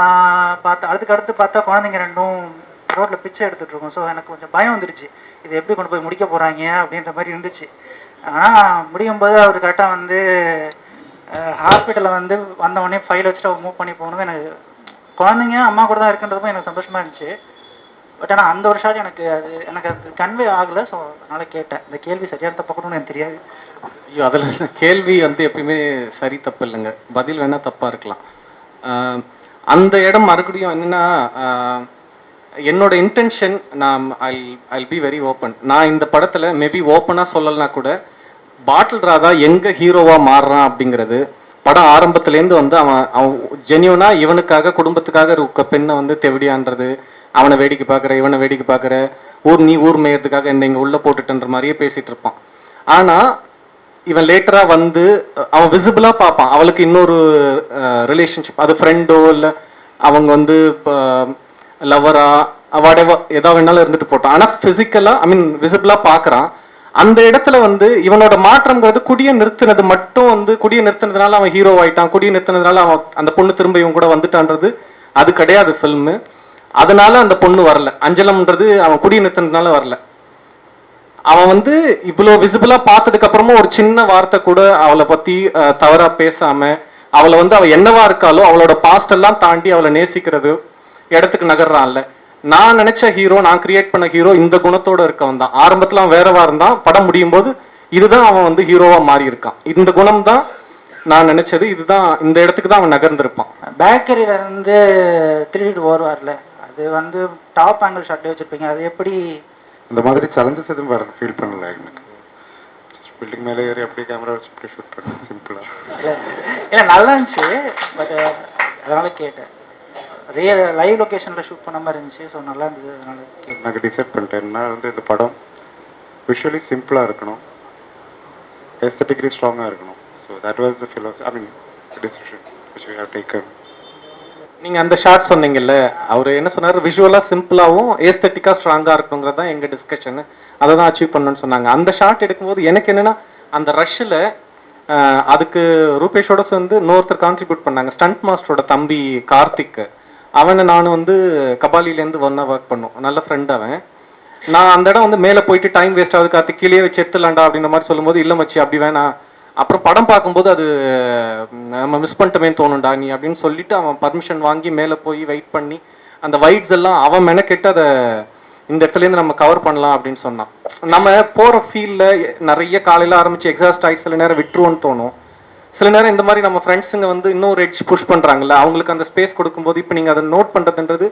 அடுத்து பார்த்தா குழந்தைங்க 2ம் ரோட்டில் பிச்சை எடுத்துகிட்டு இருக்கோம். ஸோ எனக்கு கொஞ்சம் பயம் வந்துருச்சு, இது எப்படி கொண்டு போய் முடிக்க போகிறாங்க அப்படின்ற மாதிரி இருந்துச்சு. ஆனால் முடியும் போது அவர் கரெக்டாக வந்து ஹாஸ்பிட்டலில் வந்து வந்தவொடனே ஃபைல் வச்சுட்டு அவர் மூவ் பண்ணி போகணும். எனக்கு குழந்தைங்க அம்மா கூட தான் இருக்குன்றதும் எனக்கு சந்தோஷமாக இருந்துச்சு. பட் ஆனால் அந்த ஒரு ஷாட் எனக்கு அது கன்வே ஆகலை. ஸோ அதனால் கேட்டேன். இந்த கேள்வி சரியான தப்பக்கூடன்னு எனக்கு தெரியாது. ஐயோ, அதில் கேள்வி வந்து எப்பயுமே சரி தப்பு இல்லைங்க, பதில் வேணால் தப்பாக இருக்கலாம். அந்த இடம் மறுபடியும் என்னென்னா, என்னோட இன்டென்ஷன், நான் ஐல் பி வெரி ஓப்பன். நான் இந்த படத்தில் மேபி ஓப்பனாக சொல்லலைனா கூட பாட்டில் ராதா எங்கே ஹீரோவாக மாறுறான் அப்படிங்கிறது படம் ஆரம்பத்துலேருந்து வந்து அவன் ஜென்யூனாக இவனுக்காக குடும்பத்துக்காக இருக்க பெண்ணை வந்து தெவிடியான்றது, அவனை வேடிக்கை பார்க்குற, இவனை வேடிக்கை பார்க்குற, ஊர் மேயறதுக்காக என்ன இங்கே உள்ளே போட்டுட்டுன்ற மாதிரியே பேசிகிட்டு இருப்பான். ஆனால் இவன் லேட்டராக வந்து அவன் விசிபிளாக பார்ப்பான் அவளுக்கு இன்னொரு ரிலேஷன்ஷிப், அது ஃப்ரெண்டோ இல்லை அவங்க வந்து லவரா வாடெவர் எதா வேணாலும் இருந்துட்டு போட்டான். ஆனால் ஃபிசிக்கலாக விசிபிளாக பார்க்குறான். அந்த இடத்துல வந்து இவனோட மாற்றம்ங்கிறது குடியை நிறுத்தினதுனால அவன் ஹீரோ ஆயிட்டான், குடியை நிறுத்தினதுனால அவன் அந்த பொண்ணு திரும்ப இவன் கூட வந்துட்டான்றது அது கிடையாது ஃபில்மு. அதனால அந்த பொண்ணு வரல. அஞ்சலம்ன்றது அவன் குடியை நிறுத்தினதுனால வரல. அவன் வந்து இவ்வளோ விசிபிளா பார்த்ததுக்கு அப்புறமா ஒரு சின்ன வார்த்தை கூட அவளை பத்தி தவறா பேசாம அவளை வந்து அவள் என்னவா இருக்காளோ அவளோட பாஸ்ட் எல்லாம் தாண்டி அவளை நேசிக்கிறது இடத்துக்கு நகர்றான்ல. நான் நினைச்ச ஹீரோ, நான் கிரியேட் பண்ண ஹீரோ இந்த குணத்தோட இருக்கவன் தான். ஆரம்பத்துல அவன் வேறவா இருந்தான், படம் முடியும் போது இதுதான் அவன் வந்து ஹீரோவா மாறி இருக்கான். இந்த குணம் தான் நான் நினைச்சது, இதுதான் இந்த இடத்துக்கு தான் அவன் நகர்ந்திருப்பான். பேக்கரியில இருந்து திருடிட்டு வருவார்ல, அது வந்து டாப் ஆங்கிள் ஷாட்ல வச்சிருப்பீங்க, அது எப்படி? இந்த மாதிரி சேலஞ்சஸ் எதுவும் வர ஃபீல் பண்ணல. எனக்கு பில்டிங் மேலே ஏறி அப்படியே கேமரா வச்சு அப்படியே ஷூட் பண்ண சிம்பிளா இல்லை நல்லா இருந்துச்சு. பட் அதனால கேட்டேன், லைவ் லொக்கேஷனில் ஷூட் பண்ண மாதிரி இருந்துச்சு. ஸோ நல்லா இருந்தது, அதனால எனக்கு டிசைட் பண்ணிட்டேன். நான் வந்து இந்த படம் விஷுவலி சிம்பிளாக இருக்கணும், எஸ்தட்டிக்கலி ஸ்ட்ராங்காக இருக்கணும். So that was the philosophy, decision which we have taken. நீங்கள் அந்த ஷார்ட் சொன்னீங்கல்ல, அவர் என்ன சொன்னார், விஷுவலாக சிம்பிளாகவும் ஏஸ்தட்டிக்காக ஸ்ட்ராங்காக இருக்கணுங்கிறது தான் எங்கள் டிஸ்கஷனு, அதை தான் அச்சீவ் பண்ணணும்னு சொன்னாங்க. அந்த ஷார்ட் எடுக்கும்போது எனக்கு என்னென்னா, அந்த ரஷ்ஷில் அதுக்கு ரூபேஷோட வந்து இன்னொருத்தர் கான்ட்ரிபியூட் பண்ணாங்க, ஸ்டண்ட் மாஸ்டரோட தம்பி கார்த்திக். அவனை நான் வந்து கபாலிலேருந்து ஒன்றா ஒர்க் பண்ணோம், நல்ல ஃப்ரெண்ட் அவன். நான் அந்த இடம் வந்து மேலே போயிட்டு டைம் வேஸ்ட் ஆகுது, கார்த்திக் கீழே வச்சு எடுத்துலாண்டா அப்படின்ற மாதிரி சொல்லும்போது, இல்லை மச்சி அப்படி வேணாம், அப்புறம் படம் பார்க்கும்போது அது நம்ம மிஸ் பண்ணிட்டோமே தோணுண்டா நீ அப்படின்னு சொல்லிட்டு அவன் பர்மிஷன் வாங்கி மேலே போய் வெயிட் பண்ணி அந்த வைட்ஸ் எல்லாம் அவன் மெனக்கெட்டு அதை இந்த இடத்துலேருந்து நம்ம கவர் பண்ணலாம் அப்படின்னு சொன்னான். நம்ம போகிற ஃபீல்டில் நிறைய காலையில் ஆரம்பித்து எக்ஸாஸ்ட் ஆகிட்டு சில நேரம் விட்டுருவோன்னு தோணும். சில நேரம் இந்த மாதிரி நம்ம ஃப்ரெண்ட்ஸுங்க வந்து இன்னொரு எட்ஜ் புஷ் பண்ணுறாங்கல்ல, அவங்களுக்கு அந்த ஸ்பேஸ் கொடுக்கும்போது இப்போ நீங்கள் அதை நோட் பண்ணுறதுன்றது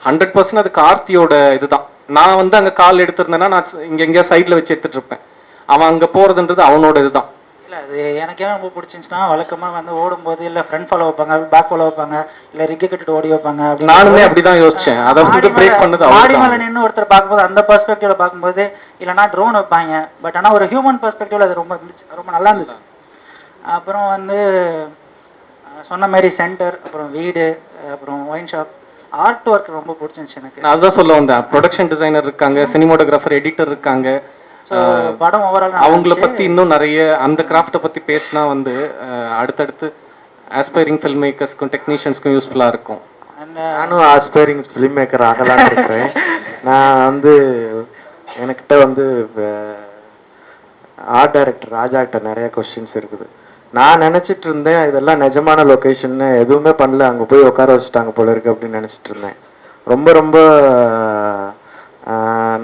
100% அது கார்த்தியோட இதுதான். நான் வந்து அங்கே கால் எடுத்திருந்தேன்னா நான் இங்கே எங்கேயா சைடில் வச்சு எடுத்துகிட்டு இருப்பேன். அவன் அங்கே போகிறதுன்றது அவனோட இதுதான். இல்லை அது எனக்கு ஏன் ரொம்ப பிடிச்சிருந்துச்சுன்னா, வழக்கமாக வந்து ஓடும்போது இல்லை ஃப்ரண்ட் ஃபாலோ வைப்பாங்க, பேக் ஃபாலோ வைப்பாங்க, இல்லை ரிக்கை கட்டிட்டு ஓடி வைப்பாங்க. நானுமே அப்படிதான் யோசிச்சேன். அதை வந்து பிரேக் பண்ணது மாடி மேலே நின்று ஒருத்தர் பார்க்கும்போது அந்த பெர்ஸ்பெக்டிவ்ல பார்க்கும்போது, இல்லைனா ட்ரோன் வைப்பாங்க. பட் ஆனால் ஒரு ஹியூமன் பெர்ஸ்பெக்டிவ்ல அது ரொம்ப இருந்துச்சு, ரொம்ப நல்லா இருந்தது. அப்புறம் வந்து சொன்ன மாதிரி சென்டர், அப்புறம் வீடு, அப்புறம் ஒயின் ஷாப், ஆர்ட் ஒர்க் ரொம்ப பிடிச்சிருந்துச்சு எனக்கு. நான் அதுதான் சொல்ல வந்தேன். ப்ரொடக்ஷன் டிசைனர் இருக்காங்க, சினிமோட்டோகிராஃபர், எடிட்டர் இருக்காங்க. படம் ஓவரால் அவங்கள பத்தி இன்னும் நிறைய அந்த கிராஃப்டை பத்தி பேசினா வந்து அடுத்தடுத்து ஆஸ்பைரிங் ஃபில்ம் மேக்கர்ஸ்க்கும் டெக்னீஷியன்ஸ்க்கும் யூஸ்ஃபுல்லாக இருக்கும். நானும் ஆஸ்பைரிங் ஃபிலிம் மேக்கர் ஆகலான்னு இருக்கிறேன். நான் வந்து என்கிட்ட வந்து ஆர்ட் டைரக்டர் ராஜாக்கிட்ட நிறைய கொஸ்டின்ஸ் இருக்குது. நான் நினச்சிட்டு இருந்தேன் இதெல்லாம் நிஜமான லொக்கேஷன்னு, எதுவுமே பண்ணல, அங்கே போய் உட்கார வச்சுட்டாங்க போல இருக்கு அப்படின்னு நினச்சிட்டு இருந்தேன். ரொம்ப ரொம்ப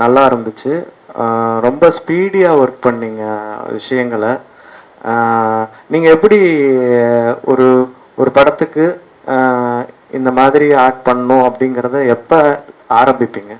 நல்லா இருந்துச்சு. ரொம்ப ஸ்பீடியாக ஒர்க் பண்ணீங்க விஷயங்களை. நீங்கள் எப்படி ஒரு ஒரு படத்துக்கு இந்த மாதிரி ஆக்ட் பண்ணணும் அப்படிங்கிறத எப்போ ஆரம்பிப்பீங்க?